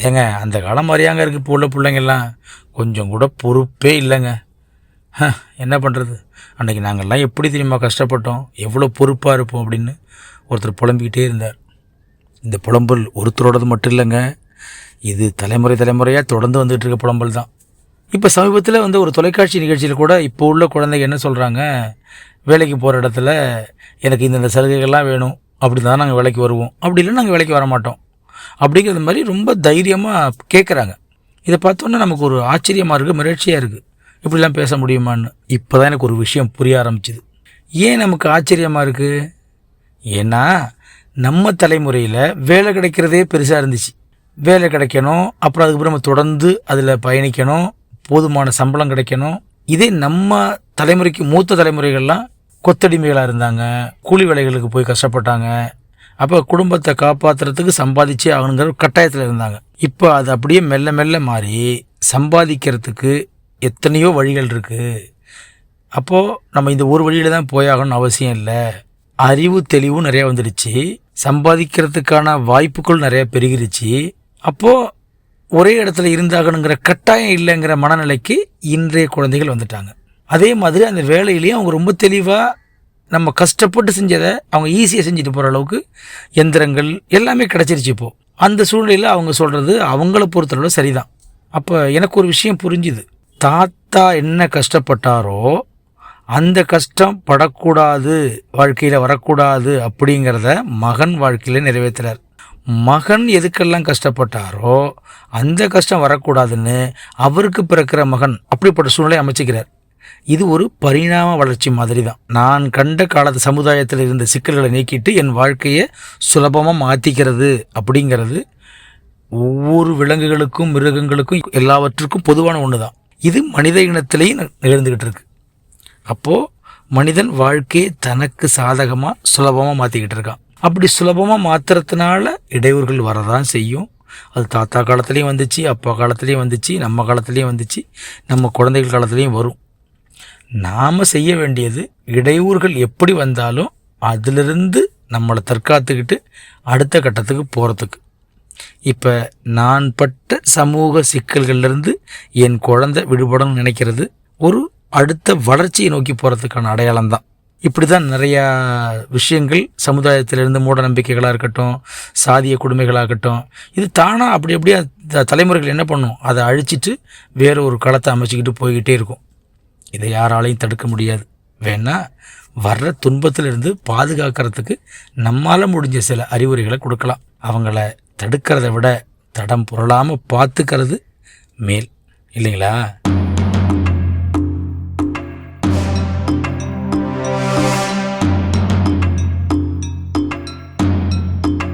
ஏங்க அந்த காலம் மாதிரியாங்க இருக்குது இப்போ உள்ள பிள்ளைங்கள்லாம். கொஞ்சம் கூட பொறுப்பே இல்லைங்க. என்ன பண்ணுறது, அன்றைக்கி நாங்கள்லாம் எப்படி தெரியுமா கஷ்டப்பட்டோம், எவ்வளோ பொறுப்பாக இருப்போம் அப்படின்னு ஒருத்தர் புலம்பிக்கிட்டே இருந்தார். இந்த புலம்பல் ஒருத்தரோடது மட்டும் இல்லைங்க, இது தலைமுறையாக தொடர்ந்து வந்துகிட்டு இருக்க புலம்பல் தான். இப்போ சமீபத்தில் ஒரு தொலைக்காட்சி நிகழ்ச்சியில் கூட இப்போ உள்ள குழந்தைங்க என்ன சொல்கிறாங்க, வேலைக்கு போகிற இடத்துல எனக்கு இந்த சலுகைகள்லாம் வேணும், அப்படி தான் நாங்கள் வேலைக்கு வருவோம், அப்படி இல்லை நாங்கள் வேலைக்கு வர மாட்டோம் அப்படிங்கிறது மாதிரி ரொம்ப தைரியமாக கேட்குறாங்க. இதை பார்த்தோன்னா நமக்கு ஒரு ஆச்சரியமாக இருக்குது, மிரட்சியாக இருக்குது. இப்படிலாம் பேச முடியுமான்னு இப்போ தான் எனக்கு ஒரு விஷயம் புரிய ஆரம்பிச்சுது. ஏன் நமக்கு ஆச்சரியமாக இருக்குது? ஏன்னா நம்ம தலைமுறையில் வேலை கிடைக்கிறதே பெருசாக இருந்துச்சு. வேலை கிடைக்கணும், அப்புறம் அதுக்கப்புறம் நம்ம தொடர்ந்து அதில் பயணிக்கணும், போதுமான சம்பளம் கிடைக்கணும். இதே நம்ம தலைமுறைக்கு மூத்த தலைமுறைகள்லாம் கொத்தடிமைகளாக இருந்தாங்க, கூலி வேலைகளுக்கு போய் கஷ்டப்பட்டாங்க. அப்போ குடும்பத்தை காப்பாற்றுறதுக்கு சம்பாதிச்சே ஆகணுங்கிற ஒரு கட்டாயத்தில் இருந்தாங்க. இப்போ அது அப்படியே மெல்ல மெல்ல மாறி சம்பாதிக்கிறதுக்கு எத்தனையோ வழிகள் இருக்குது. அப்போது நம்ம இந்த ஒரு வழியில் தான் போயாகணும்னு அவசியம் இல்லை. அறிவு தெளிவும் நிறையா வந்துடுச்சு, சம்பாதிக்கிறதுக்கான வாய்ப்புகள் நிறையா பெருகிருச்சு. அப்போது ஒரே இடத்துல இருந்தாகணுங்கிற கட்டாயம் இல்லைங்கிற மனநிலைக்கு இன்றைய குழந்தைகள் வந்துட்டாங்க. அதே மாதிரி அந்த வேலையிலையும் அவங்க ரொம்ப தெளிவாக நம்ம கஷ்டப்பட்டு செஞ்சதை அவங்க ஈஸியாக செஞ்சுட்டு போகிற அளவுக்கு எந்திரங்கள் எல்லாமே கிடச்சிருச்சு இப்போது. அந்த சூழ்நிலையில் அவங்க சொல்கிறது அவங்கள பொறுத்தளவு சரிதான். அப்போ எனக்கு ஒரு விஷயம் புரிஞ்சுது. தாத்தா என்ன கஷ்டப்பட்டாரோ அந்த கஷ்டம் படக்கூடாது, வாழ்க்கையில் வரக்கூடாது அப்படிங்கிறத மகன் வாழ்க்கையில் நிறைவேற்றுறார். மகன் எதுக்கெல்லாம் கஷ்டப்பட்டாரோ அந்த கஷ்டம் வரக்கூடாதுன்னு அவருக்கு பிறக்கிற மகன் அப்படிப்பட்ட சூழ்நிலை அமைச்சிக்கிறார். இது ஒரு பரிணாம வளர்ச்சி மாதிரி தான். நான் கண்ட காலத்து சமுதாயத்தில் இருந்த சிக்கல்களை நீக்கிட்டு என் வாழ்க்கையை சுலபமாக மாற்றிக்கிறது அப்படிங்கிறது ஒவ்வொரு விலங்குகளுக்கும் மிருகங்களுக்கும் எல்லாவற்றுக்கும் பொதுவான ஒன்று தான். இது மனித இனத்திலையும் நிகழ்ந்துக்கிட்டு இருக்கு. அப்போது மனிதன் வாழ்க்கையை தனக்கு சாதகமாக சுலபமாக மாற்றிக்கிட்டு இருக்கான். அப்படி சுலபமாக மாற்றுறதுனால இடையூறுகள் வரதான் செய்யும். அது தாத்தா காலத்துலேயும் வந்துச்சு, அப்பா காலத்துலேயும் வந்துச்சு, நம்ம காலத்துலேயும் வந்துச்சு, நம்ம குழந்தைகள் காலத்துலேயும் வரும். நாம் செய்ய வேண்டியது இடையூறுகள் எப்படி வந்தாலும் அதிலிருந்து நம்மளை தற்காத்துக்கிட்டு அடுத்த கட்டத்துக்கு போகிறதுக்கு. இப்போ நான் பட்ட சமூக சிக்கல்கள்லேருந்து என் குழந்தை விடுபடணும்னு நினைக்கிறது ஒரு அடுத்த வளர்ச்சியை நோக்கி போகிறதுக்கான அடையாளம் தான். இப்படி தான் நிறையா விஷயங்கள் சமுதாயத்திலிருந்து மூட நம்பிக்கைகளாக இருக்கட்டும், சாதிய கொடுமைகளாகட்டும், இது தானாக அப்படி அப்படியே தலைமுறைகள் என்ன பண்ணும், அதை அழிச்சிட்டு வேறு ஒரு களத்தை அமைச்சிக்கிட்டு போய்கிட்டே இருக்கும். இதை யாராலையும் தடுக்க முடியாது. வேணா வர்ற துன்பத்திலிருந்து பாதுகாக்கிறதுக்கு நம்மால் முடிஞ்ச சில அறிவுரைகளை கொடுக்கலாம். அவங்கள தடுக்கிறத விட தடம் புரளாமல் பார்த்துக்கிறது மேல், இல்லைங்களா?